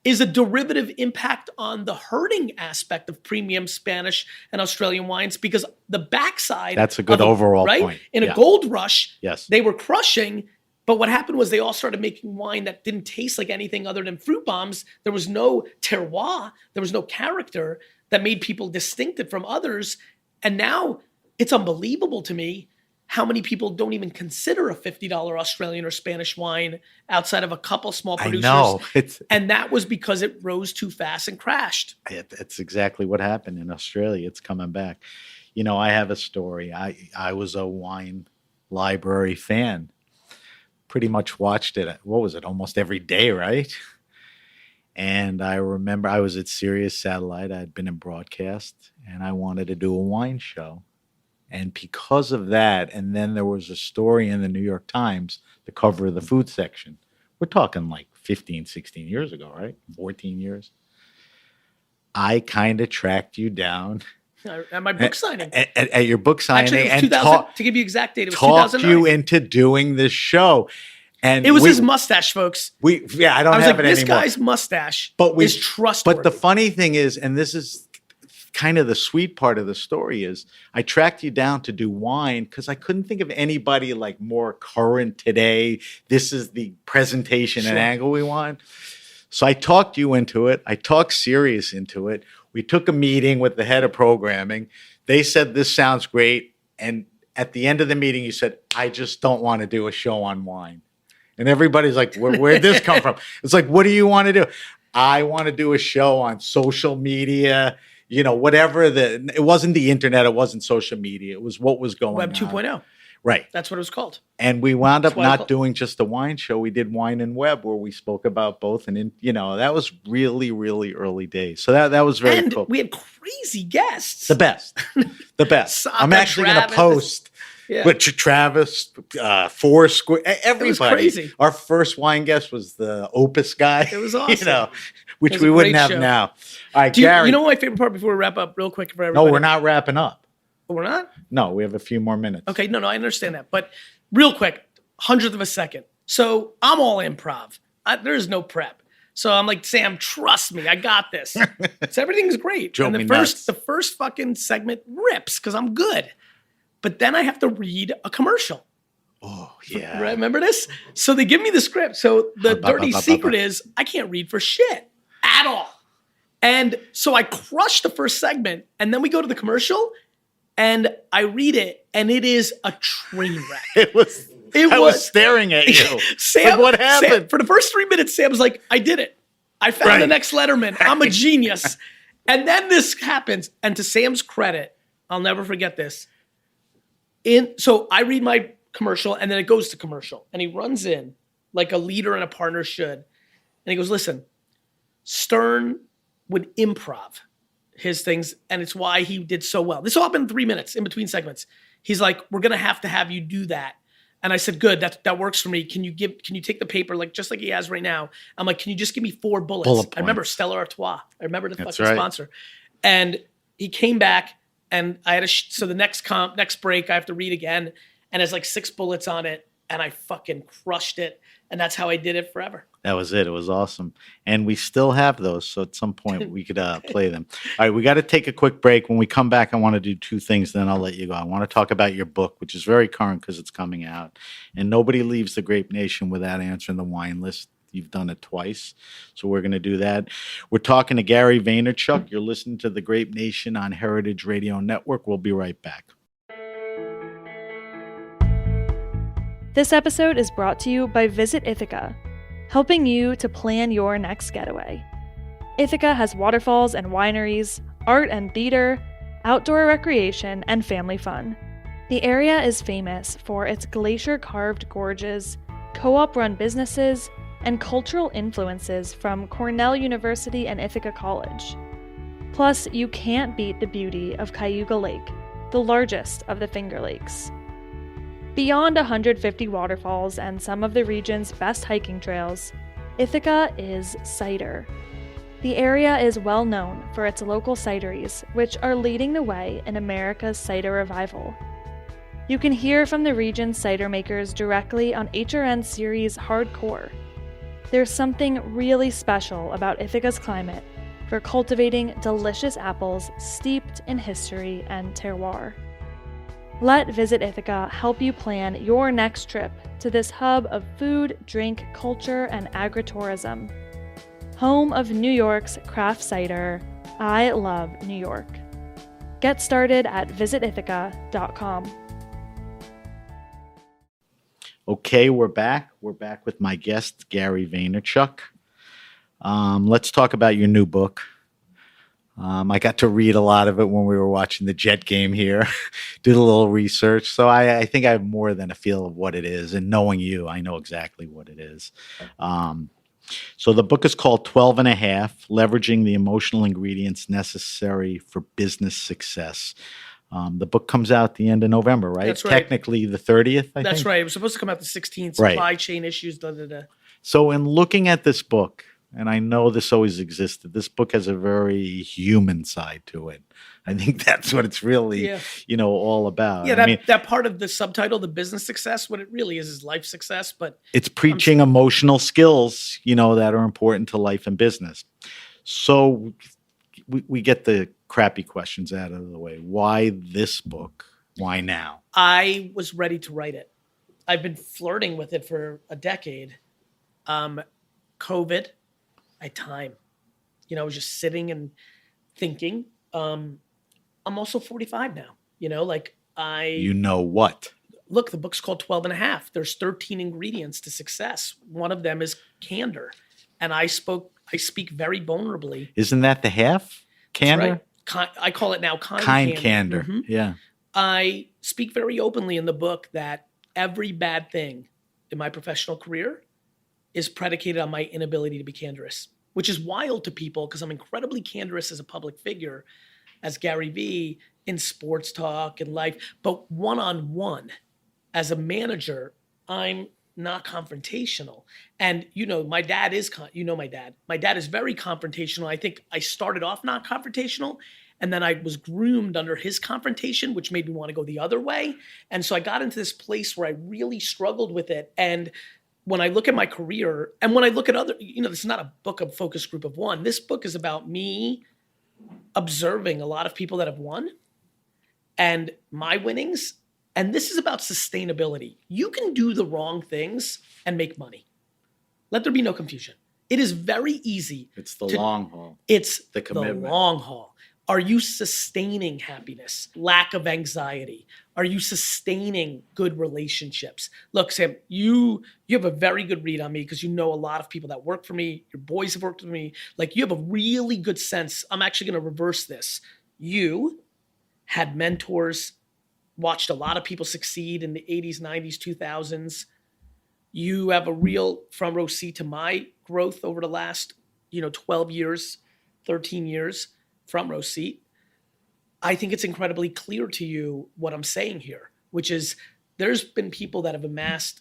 is a derivative impact on the herding aspect of premium Spanish and Australian wines, because the backside. That's a good overall point. In a gold rush, yes, they were crushing. But what happened was they all started making wine that didn't taste like anything other than fruit bombs. There was no terroir. There was no character that made people distinctive from others. And now it's unbelievable to me how many people don't even consider a $50 Australian or Spanish wine outside of a couple small producers. I know. And that was because it rose too fast and crashed. It's exactly what happened in Australia. It's coming back. You know, I have a story. I was a wine library fan. Pretty much watched it, what was it, almost every day, right? And I remember I was at Sirius Satellite. I had been in broadcast, and I wanted to do a wine show. And because of that, and then there was a story in the New York Times, the cover of the food section. We're talking like 15, 16 years ago, right? 14 years. I kind of tracked you down. At my book signing. At your book signing. Actually, it was 2000, to give you exact date, it was talked 2009. you into doing this show. And it was his mustache, folks. I don't have it anymore. This guy's mustache is trustworthy. But the funny thing is, and this is kind of the sweet part of the story, is I tracked you down to do wine because I couldn't think of anybody like more current today. This is the presentation and angle we want. So I talked you into it. I talked Sirius into it. We took a meeting with the head of programming. They said, this sounds great. And at the end of the meeting, you said, I just don't want to do a show on wine. And everybody's like, where'd this come from? It's like, what do you want to do? I want to do a show on social media, you know, whatever it wasn't the internet, it wasn't social media. It was what was going on. Web 2.0. Right. That's what it was called. And we wound up That's why I not call- doing just a wine show. We did Wine and Web, where we spoke about both. And, that was really, really early days. So that was very And cool. we had crazy guests. The best. The best. Saka, I'm actually going to Travis. post Yeah. with Travis, Foursquare, everybody. crazy. Our first wine guest was the Opus guy. It was awesome. Which It was we a wouldn't great have show. now. All right, Do you, Gary. you know my favorite part before we wrap up real quick for No, everybody? we're not wrapping up. Oh, we're not? No, we have a few more minutes. Okay, no, I understand that. But real quick, 100th of a second. So I'm all improv. There's no prep. So I'm like, Sam, trust me, I got this. So everything's great. Drove and me the nuts. first fucking segment rips because I'm good. But then I have to read a commercial. Oh, yeah. Remember this? So they give me the script. So the dirty secret is I can't read for shit at all. And so I crush the first segment, and then we go to the commercial, and I read it, and it is a train wreck. I was staring at you. Sam, Like, what happened? Sam, for the first 3 minutes, Sam was like, I did it. I found Right. the next Letterman. I'm a genius. And then this happens. And to Sam's credit, I'll never forget this. So I read my commercial, and then it goes to commercial. And he runs in like a leader and a partner should. And he goes, listen, Stern would improv his things, and it's why he did so well. This all happened in 3 minutes in between segments. He's like, we're going to have you do that. And I said, good, that works for me. Can you take the paper, like just like he has right now? I'm like, can you just give me 4 bullets? Bullet I remember points. Stella Artois. I remember the That's fucking right. sponsor. And he came back, and I had so the next break, I have to read again, and there's like 6 bullets on it, and I fucking crushed it. And that's how I did it forever. That was it. It was awesome. And we still have those. So at some point we could play them. All right. We got to take a quick break. When we come back, I want to do 2 things. Then I'll let you go. I want to talk about your book, which is very current because it's coming out. And nobody leaves the Grape Nation without answering the wine list. You've done it twice. So we're going to do that. We're talking to Gary Vaynerchuk. You're listening to the Grape Nation on Heritage Radio Network. We'll be right back. This episode is brought to you by Visit Ithaca, helping you to plan your next getaway. Ithaca has waterfalls and wineries, art and theater, outdoor recreation, and family fun. The area is famous for its glacier-carved gorges, co-op-run businesses, and cultural influences from Cornell University and Ithaca College. Plus, you can't beat the beauty of Cayuga Lake, the largest of the Finger Lakes. Beyond 150 waterfalls and some of the region's best hiking trails, Ithaca is cider. The area is well known for its local cideries, which are leading the way in America's cider revival. You can hear from the region's cider makers directly on HRN series Hardcore. There's something really special about Ithaca's climate for cultivating delicious apples steeped in history and terroir. Let Visit Ithaca help you plan your next trip to this hub of food, drink, culture, and agritourism. Home of New York's craft cider, I love New York. Get started at visitithaca.com. Okay, we're back. We're back with my guest, Gary Vaynerchuk. Let's talk about your new book. I got to read a lot of it when we were watching the Jet game here, did a little research. So I think I have more than a feel of what it is. And knowing you, I know exactly what it is. So the book is called 12 and a Half, Leveraging the Emotional Ingredients Necessary for Business Success. The book comes out at the end of November, right? That's right. Technically the 30th, I think. That's right. It was supposed to come out the 16th. Right. Supply chain issues. So in looking at this book, and I know this always existed, this book has a very human side to it. I think that's what it's really, all about. Yeah, I mean, that part of the subtitle, the business success, what it really is life success. But it's preaching emotional skills, that are important to life and business. So we get the crappy questions out of the way. Why this book? Why now? I was ready to write it. I've been flirting with it for a decade. COVID, I had time. I was just sitting and thinking. I'm also 45 now. You know what? Look, the book's called 12 and a Half. There's 13 ingredients to success. One of them is candor. And I speak very vulnerably. Isn't that the half? Candor? That's right. I call it now kind candor. Mm-hmm. Yeah. I speak very openly in the book that every bad thing in my professional career is predicated on my inability to be candorous, which is wild to people because I'm incredibly candorous as a public figure, as Gary Vee, in sports talk and life. But one-on-one, as a manager, I'm not confrontational. And my dad is, my dad. My dad is very confrontational. I think I started off not confrontational, and then I was groomed under his confrontation, which made me want to go the other way. And so I got into this place where I really struggled with it. And when I look at my career and when I look at other, this is not a book of focus group of one. This book is about me observing a lot of people that have won and my winnings. And this is about sustainability. You can do the wrong things and make money. Let there be no confusion. It is very easy. It's the long haul. It's the commitment. The long haul. Are you sustaining happiness, lack of anxiety? Are you sustaining good relationships? Look, Sam, you have a very good read on me because you know a lot of people that work for me. Your boys have worked with me. Like, you have a really good sense. I'm actually going to reverse this. You had mentors, watched a lot of people succeed in the 80s, 90s, 2000s. You have a real front row seat to my growth over the last, 12 years, 13 years. Front row seat. I think it's incredibly clear to you what I'm saying here, which is there's been people that have amassed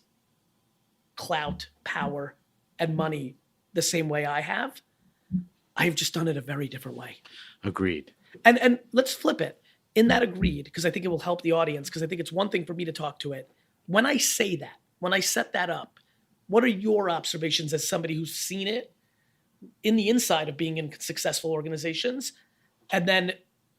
clout, power, and money the same way I have. I've just done it a very different way. Agreed. And let's flip it. In that agreed, because I think it will help the audience, because I think it's one thing for me to talk to it. When I say that, when I set that up, what are your observations as somebody who's seen it in the inside of being in successful organizations, and then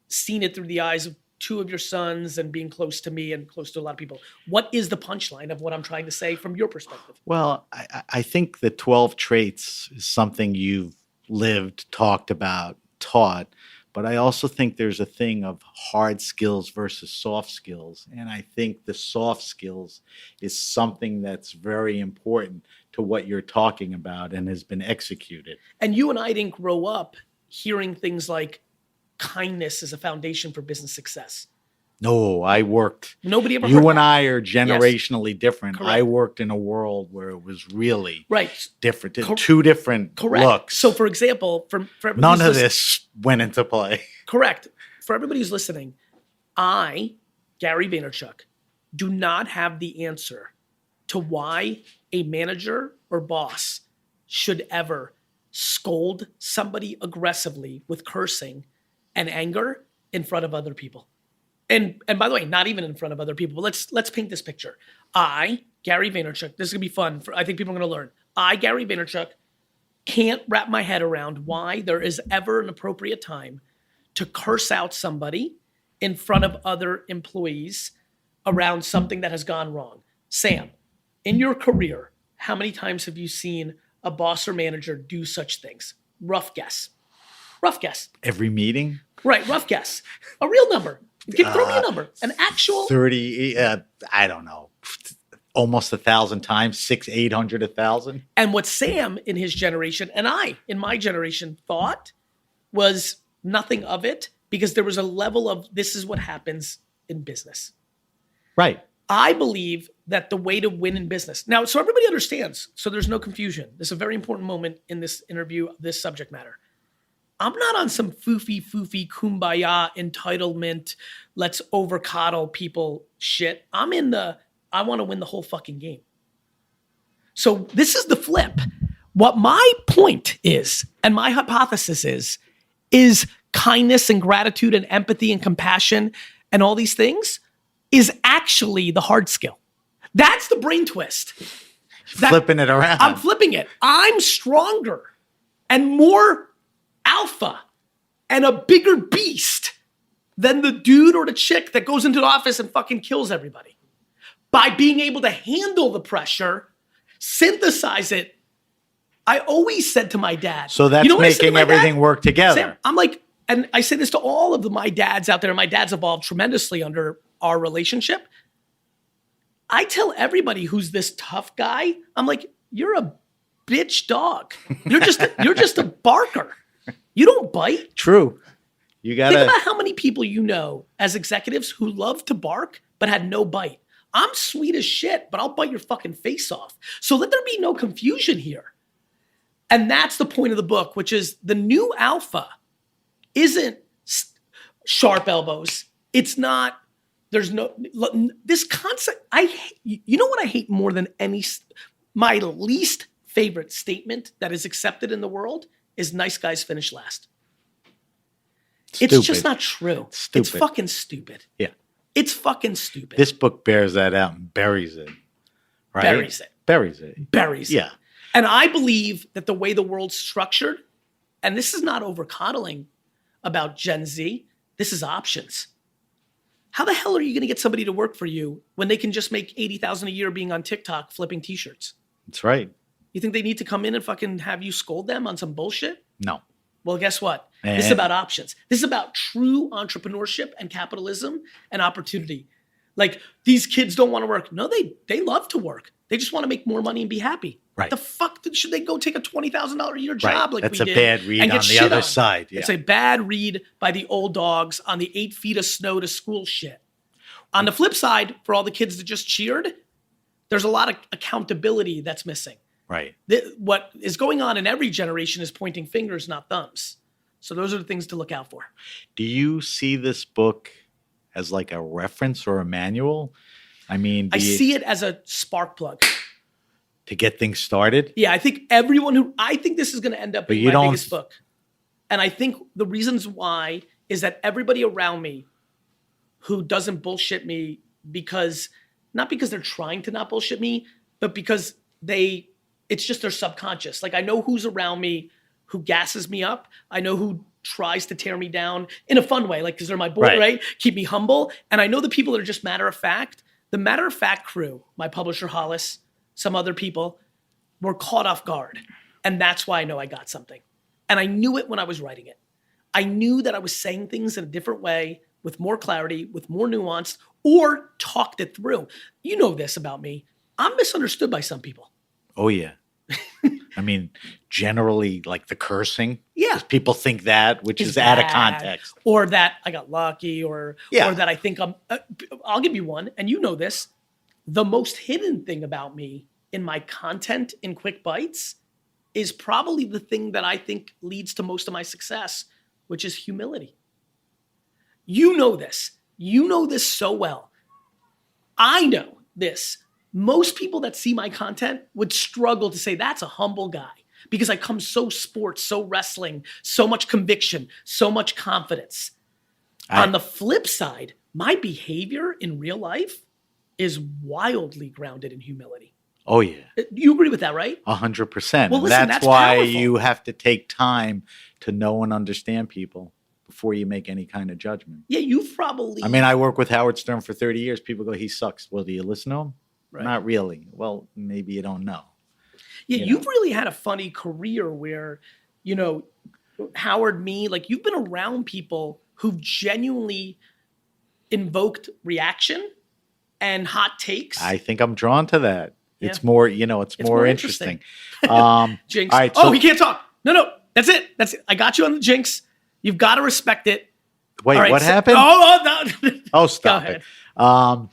seen it through the eyes of two of your sons and being close to me and close to a lot of people? What is the punchline of what I'm trying to say from your perspective? Well, I think the 12 traits is something you've lived, talked about, taught. But I also think there's a thing of hard skills versus soft skills. And I think the soft skills is something that's very important to what you're talking about and has been executed. And you and I didn't grow up hearing things like kindness is a foundation for business success. No, I worked. Nobody ever. You and I are generationally different. Correct. I worked in a world where it was really different. Two different looks. So, for example, for none of this went into play. Correct. For everybody who's listening, I, Gary Vaynerchuk, do not have the answer to why a manager or boss should ever scold somebody aggressively with cursing and anger in front of other people. And by the way, not even in front of other people, but let's paint this picture. I, Gary Vaynerchuk, this is gonna be fun. I think people are gonna learn. I, Gary Vaynerchuk, can't wrap my head around why there is ever an appropriate time to curse out somebody in front of other employees around something that has gone wrong. Sam, in your career, how many times have you seen a boss or manager do such things? Rough guess. Rough guess. Every meeting? Right, rough guess. A real number. Throw me a number. An actual 30. I don't know. Almost 1,000 times. 600, 800, 1,000. And what Sam in his generation and I in my generation thought was nothing of it, because there was a level of this is what happens in business. Right. I believe that the way to win in business. Now, so everybody understands, so there's no confusion. This is a very important moment in this interview, this subject matter. I'm not on some foofy kumbaya entitlement, let's over coddle people shit. I'm in I want to win the whole fucking game. So this is the flip. What my point is, and my hypothesis is kindness and gratitude and empathy and compassion and all these things is actually the hard skill. That's the brain twist. Flipping it around. I'm flipping it. I'm stronger and more alpha and a bigger beast than the dude or the chick that goes into the office and fucking kills everybody. By being able to handle the pressure, synthesize it. I always said to my dad. So that's making everything work together. Sam, I'm like, and I say this to all of my dads out there, and my dad's evolved tremendously under our relationship. I tell everybody who's this tough guy, I'm like, you're a bitch dog. You're just a barker. You don't bite. True. You Think gotta. about how many people you know as executives who love to bark but had no bite. I'm sweet as shit, but I'll bite your fucking face off. So let there be no confusion here. And that's the point of the book, which is the new alpha isn't sharp elbows. It's not, there's no, this concept, you know what I hate more than any, my least favorite statement that is accepted in the world is nice guys finish last. Stupid. It's just not true. Stupid. It's fucking stupid. Yeah. It's fucking stupid. This book bears that out and buries it. Right? Buries it. Buries it. Buries it. Yeah. And I believe that the way the world's structured, and this is not over coddling about Gen Z, this is options. How the hell are you going to get somebody to work for you when they can just make $80,000 a year being on TikTok flipping t-shirts? That's right. You think they need to come in and fucking have you scold them on some bullshit? No. Well, guess what? This is about options. This is about true entrepreneurship and capitalism and opportunity. Like, these kids don't want to work. No, they love to work. They just want to make more money and be happy. Right. The fuck should they go take a $20,000 a year job like That's we a did? bad read and on get the shit other on? side. Yeah. It's a bad read by the old dogs on the 8 feet of snow to school shit. On the flip side, for all the kids that just cheered, there's a lot of accountability that's missing. Right. What is going on in every generation is pointing fingers, not thumbs. So those are the things to look out for. Do you see this book as like a reference or a manual? I mean, I see it as a spark plug. to get things started. Yeah, I think this is going to end up being my biggest book. And I think the reasons why is that everybody around me who doesn't bullshit me not because they're trying to not bullshit me, but because it's just their subconscious. Like, I know who's around me who gasses me up. I know who tries to tear me down in a fun way, like, because they're my boy, right? Keep me humble. And I know the people that are just matter of fact. The matter of fact crew, my publisher Hollis, some other people, were caught off guard. And that's why I know I got something. And I knew it when I was writing it. I knew that I was saying things in a different way, with more clarity, with more nuance, or talked it through. You know this about me. I'm misunderstood by some people. Oh, yeah. I mean, generally, like the cursing. Yeah. People think that, which is out of context. Or that I got lucky, or that I think I'll give you one, and you know this. The most hidden thing about me in my content in Quick Bites is probably the thing that I think leads to most of my success, which is humility. You know this. You know this so well. I know this. Most people that see my content would struggle to say that's a humble guy, because I come so sports, so wrestling, so much conviction, so much confidence. On the flip side, my behavior in real life is wildly grounded in humility. Oh, yeah. You agree with that, right? 100%. Well, listen, that's that's why powerful. you have to take time to know and understand people before you make any kind of judgment. Yeah, you've probably... I mean, I work with Howard Stern for 30 years. People go, he sucks. Well, do you listen to him? Right. Not really. Well, maybe you don't know. Yeah, you've really had a funny career where, Howard, you've been around people who've genuinely invoked reaction and hot takes. I think I'm drawn to that. Yeah. It's more, it's more interesting. Jinx. All right, so, he can't talk. No, that's it. I got you on the jinx. You've got to respect it. Wait, right, what happened? No. Oh, stop it. All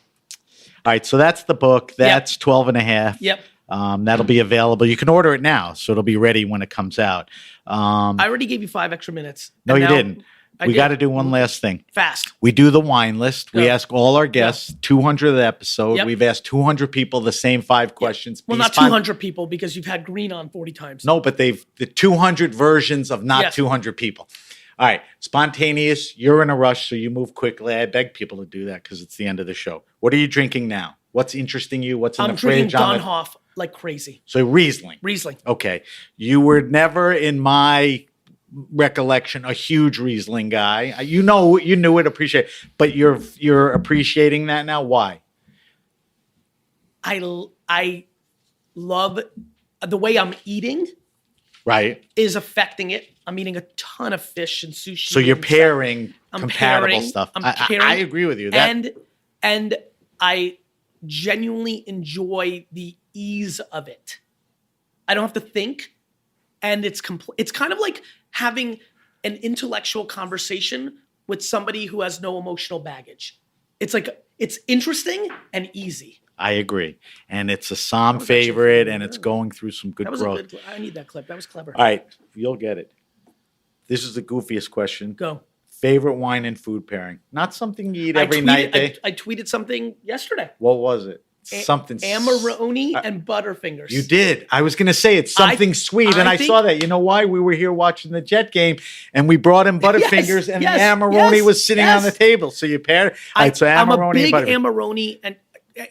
right, so that's the book. That's 12 and a half. Yep. That'll be available. You can order it now, so it'll be ready when it comes out. I already gave you 5 extra minutes. No, you didn't. We got to do one last thing. Fast. We do the wine list. Go. We ask all our guests, 200th episode. Yep. We've asked 200 people the same 5 questions. Well, not 200 people, because you've had green on 40 times. No, but the 200 versions of not Yes. 200 people. All right. Spontaneous. You're in a rush, so you move quickly. I beg people to do that because it's the end of the show. What are you drinking now? What's interesting you? What's in I'm the fridge? drinking Don Hoff like crazy. So Riesling. Okay. You were never, in my recollection, a huge Riesling guy. You knew it, appreciate it, but you're appreciating that now. Why? I love the way I'm eating. Right. Is affecting it. I'm eating a ton of fish and sushi. So you're pairing compatible stuff. I agree with you. And I genuinely enjoy the ease of it. I don't have to think, and it's kind of like having an intellectual conversation with somebody who has no emotional baggage. It's like, it's interesting and easy. I agree. And it's a Psalm That was actually favorite, funny. and it's going through some good That was growth. a good, I need that clip. That was clever. All right, you'll get it. This is the goofiest question. Go. Favorite wine and food pairing. Not something you eat every night. I tweeted something yesterday. What was it? Something. Amarone and Butterfingers. You did. I was going to say it's something sweet, and I saw that. You know why? We were here watching the Jet game, and we brought in Butterfingers, and the Amarone was sitting on the table. So you paired. All right, so I'm Amarone a big and Amarone, and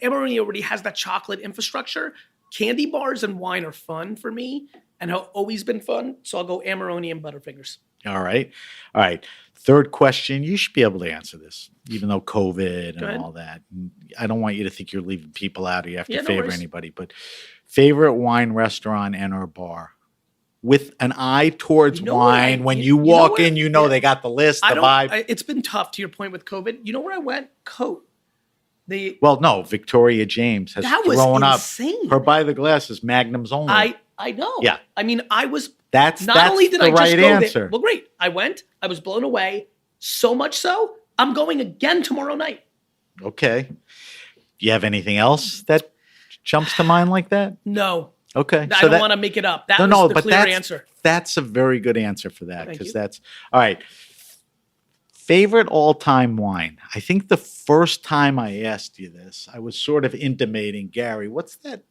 Amarone already has that chocolate infrastructure. Candy bars and wine are fun for me, and have always been fun. So I'll go Amarone and Butterfingers. All right. All right. Third question. You should be able to answer this, even though COVID and all that. I don't want you to think you're leaving people out or you have to favor anybody, but favorite wine restaurant and or bar with an eye towards wine. When you walk in, they got the list, the vibe. It's been tough to your point with COVID. You know where I went? Coat. No, Victoria James has thrown up. Her by the glasses, Magnums only. I know. Yeah. I mean, I was That's not only did the I just right go answer. there. Well, great. I went. I was blown away. So much so, I'm going again tomorrow night. Okay. Do you have anything else that jumps to mind like that? No. Okay. I don't want to make it up. That was the clear answer. That's a very good answer for that, because that's all right. Favorite all-time wine. I think the first time I asked you this, I was sort of intimating, Gary, what's that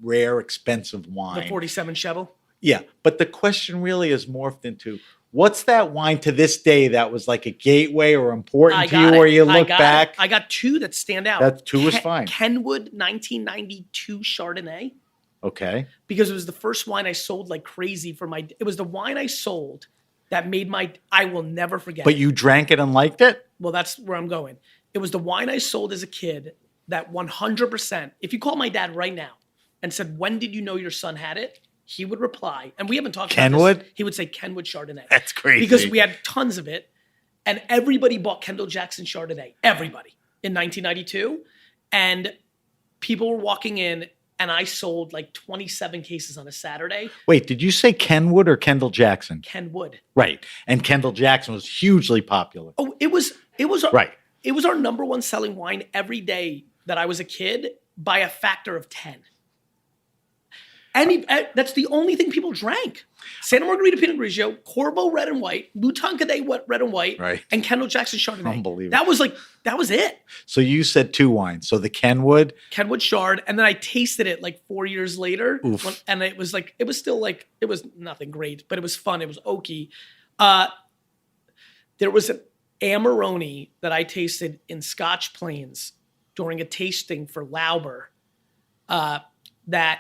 rare, expensive wine? The 47 Cheval? Yeah, but the question really is morphed into, what's that wine to this day that was like a gateway or important to you, or you look back? I got two that stand out. That two is fine. Kenwood 1992 Chardonnay. Okay. Because it was the first wine I sold like crazy it was the wine I sold that made I will never forget. But you drank it and liked it? Well, that's where I'm going. It was the wine I sold as a kid that 100%, if you call my dad right now and said, when did you know your son had it? He would reply, and we haven't talked about this. He would say Kenwood Chardonnay. That's crazy. Because we had tons of it, and everybody bought Kendall Jackson Chardonnay. Everybody in 1992. And people were walking in, and I sold like 27 cases on a Saturday. Wait, did you say Kenwood or Kendall Jackson? Kenwood. Right. And Kendall Jackson was hugely popular. Oh, it was right. It was our number one selling wine every day that I was a kid by a factor of 10. That's the only thing people drank. Santa Margarita Pinot Grigio, Corbeau Red and White, Mouton Cadet Red and White, and Kendall Jackson Chardonnay. Unbelievable. That was it. So you said two wines. So the Kenwood Chard, and then I tasted it like 4 years later. Oof. And it was nothing great, but it was fun. It was oaky. There was an Amarone that I tasted in Scotch Plains during a tasting for Lauber that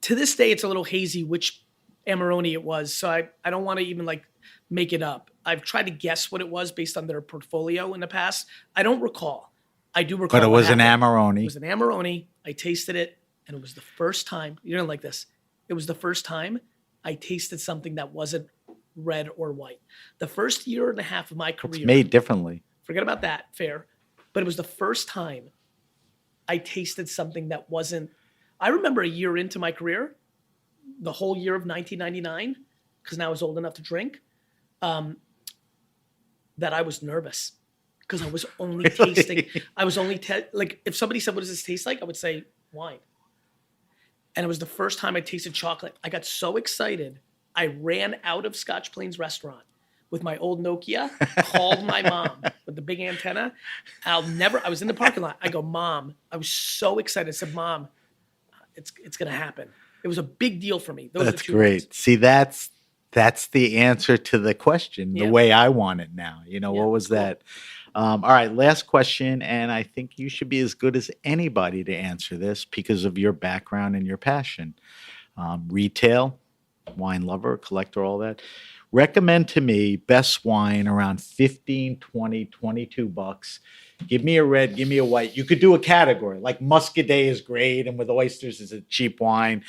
to this day, it's a little hazy which Amarone it was. So I don't want to even like make it up. I've tried to guess what it was based on their portfolio in the past. I don't recall. I do recall. But it was an Amarone. It was an Amarone. I tasted it, and it was the first time. You're going to like this. It was the first time I tasted something that wasn't red or white. The first year and a half of my career. It's made differently. Forget about that. Fair. But it was the first time I tasted something that wasn't. I remember a year into my career, the whole year of 1999, because now I was old enough to drink, that I was nervous because I was only tasting. I was only like if somebody said, "What does this taste like?" I would say wine. And it was the first time I tasted chocolate. I got so excited, I ran out of Scotch Plains restaurant with my old Nokia, called my mom with the big antenna. I was in the parking lot. I go, "Mom," I was so excited. I said, "Mom, it's going to happen." It was a big deal for me. That's great. Words. See, that's the answer to the question, the way I want it now. What was that? All right, last question, and I think you should be as good as anybody to answer this because of your background and your passion. Retail, wine lover, collector, all that. Recommend to me best wine around 15, 20, 22 bucks. Give me a red, give me a white. You could do a category, like Muscadet is great, and with oysters is a cheap wine.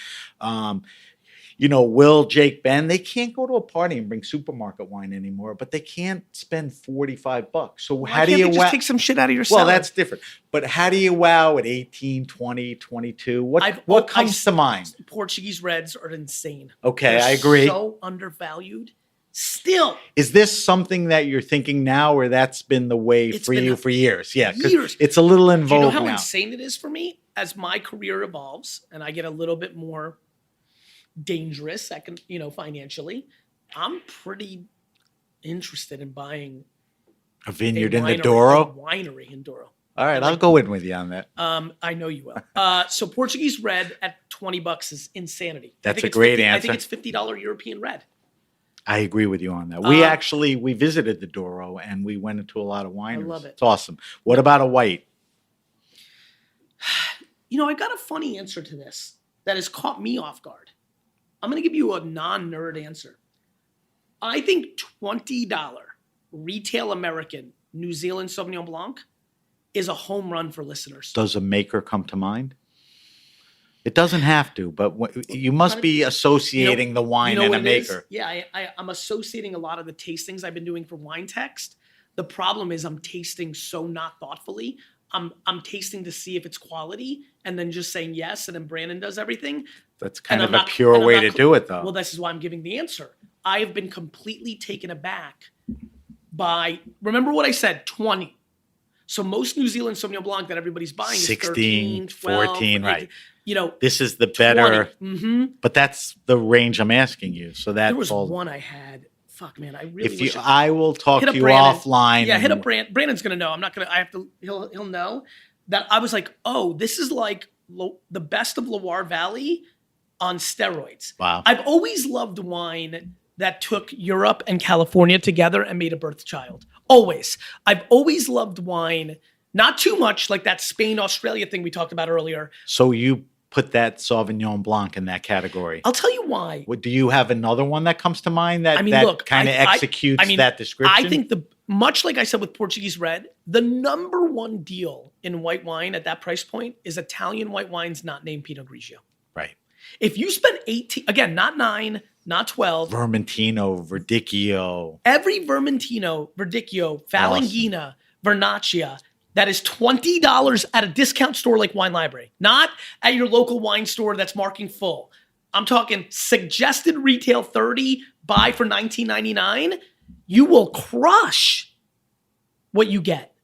Will, Jake, Ben, they can't go to a party and bring supermarket wine anymore, but they can't spend $45. So how do you just take some shit out of your salad? Well, that's different. But how do you wow at 18, 20, 22? What comes to mind? Portuguese reds are insane. Okay, They're I agree. So undervalued. Still. Is this something that you're thinking now, or that's been the way for you for years? Yeah, years. It's a little in vogue Do you know how now. insane it is for me? As my career evolves and I get a little bit more dangerous, financially, I'm pretty interested in buying a vineyard in the Douro? A winery in Douro. All right, I'll go in with you on that. I know you will. So Portuguese red at $20 is insanity. That's a great answer. I think it's $50 European red. I agree with you on that. We visited the Douro and we went into a lot of wineries. I love it. It's awesome. What about a white? I got a funny answer to this that has caught me off guard. I'm going to give you a non-nerd answer. I think $20 retail American New Zealand Sauvignon Blanc is a home run for listeners. Does a maker come to mind? It doesn't have to, but you must be associating the wine and a maker. Yeah, I'm associating a lot of the tastings I've been doing for Wine Text. The problem is I'm tasting so not thoughtfully. I'm tasting to see if it's quality and then just saying yes, and then Brandon does everything. That's kind of a pure way to do it, though. Well, this is why I'm giving the answer. I have been completely taken aback by, remember what I said, 20. So most New Zealand Sauvignon Blanc that everybody's buying is 13, 12, 14, right. This is the better, but that's the range I'm asking you. So that there was one I had. Fuck, man, I really wish I will talk to you Brandon. offline. Yeah, hit up Brandon. Brandon's gonna know. I'm not gonna. I have to. He'll know that I was like, oh, this is like the best of Loire Valley on steroids. Wow. I've always loved wine that took Europe and California together and made a birth child. Always. I've always loved wine, not too much like that Spain-Australia thing we talked about earlier. So you put that Sauvignon Blanc in that category. I'll tell you why. Do you have another one that comes to mind that kind of executes that description? I think much like I said with Portuguese red, the number one deal in white wine at that price point is Italian white wines not named Pinot Grigio. Right. If you spend 18, again, not 9, not 12. Vermentino, Verdicchio. Every Vermentino, Verdicchio, Falanghina, Vernaccia, that is $20 at a discount store like Wine Library, not at your local wine store that's marking full. I'm talking suggested retail 30, buy for $19.99. You will crush what you get.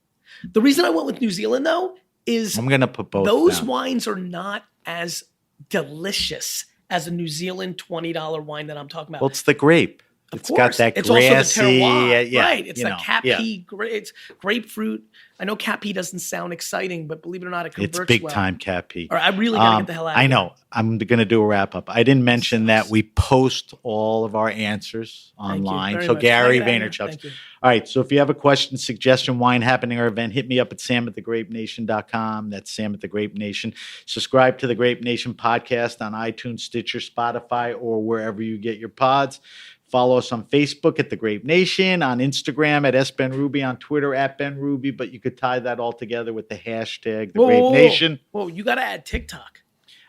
The reason I went with New Zealand, though, is I'm gonna put both those down. wines are not as delicious as a New Zealand $20 wine that I'm talking about. Well, it's the grape. It's got that grassy, also the terroir, right? It's the Capi, it's grapefruit. I know Capi doesn't sound exciting, but believe it or not, it converts well. It's big time Capi. All right, I really got to get the hell out of here. I know. I'm going to do a wrap up. I didn't mention that we post all of our answers online. So Gary Vaynerchuk. All right. So if you have a question, suggestion, wine happening, or event, hit me up at sam@thegrapenation.com. That's Sam at the Grape Nation. Subscribe to the Grape Nation podcast on iTunes, Stitcher, Spotify, or wherever you get your pods. Follow us on Facebook at The Grape Nation, on Instagram at SBenRuby, on Twitter at BenRuby, but you could tie that all together with the hashtag The Grape Nation. Whoa, you got to add TikTok.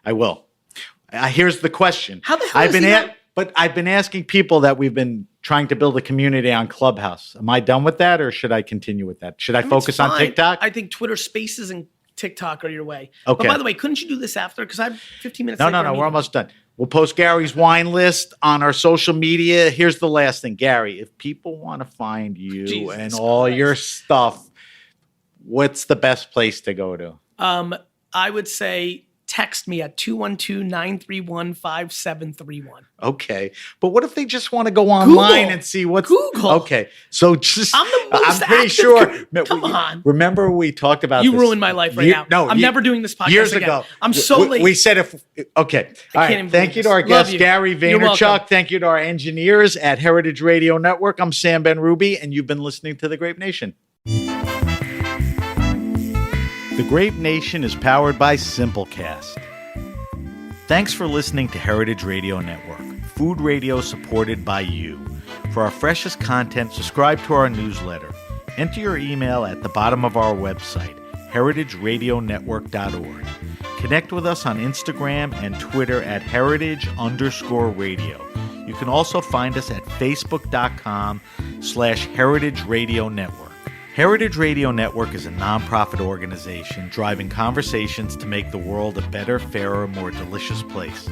I will. Here's the question. How the hell I've been asking people that we've been trying to build a community on Clubhouse. Am I done with that, or should I continue with that? Should I focus on TikTok? I think Twitter Spaces and TikTok are your way. Okay. But by the way, couldn't you do this after? Because I have 15 minutes. No, we're almost done. We'll post Gary's wine list on our social media. Here's the last thing, Gary. If people want to find you and all your stuff, what's the best place to go to? I would say text me at 212-931-5731. Okay. But what if they just want to go online and see what's Google? Okay. So just I'm pretty sure. Come on. Remember we talked about you ruined my life right now. No, I'm never doing this podcast years again. ago. I'm so late. We said okay. All right. Thank you to our guest, Gary Vaynerchuk. Thank you to our engineers at Heritage Radio Network. I'm Sam BenRuby, and you've been listening to The Grape Nation. The Grape Nation is powered by Simplecast. Thanks for listening to Heritage Radio Network, food radio supported by you. For our freshest content, subscribe to our newsletter. Enter your email at the bottom of our website, heritageradionetwork.org. Connect with us on Instagram and Twitter at heritage_radio. You can also find us at facebook.com/Heritage Radio Network. Heritage Radio Network is a nonprofit organization driving conversations to make the world a better, fairer, more delicious place.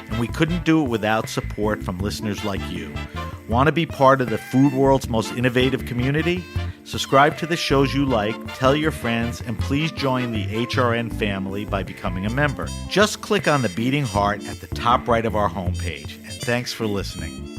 And we couldn't do it without support from listeners like you. Want to be part of the food world's most innovative community? Subscribe to the shows you like, tell your friends, and please join the HRN family by becoming a member. Just click on the beating heart at the top right of our homepage. And thanks for listening.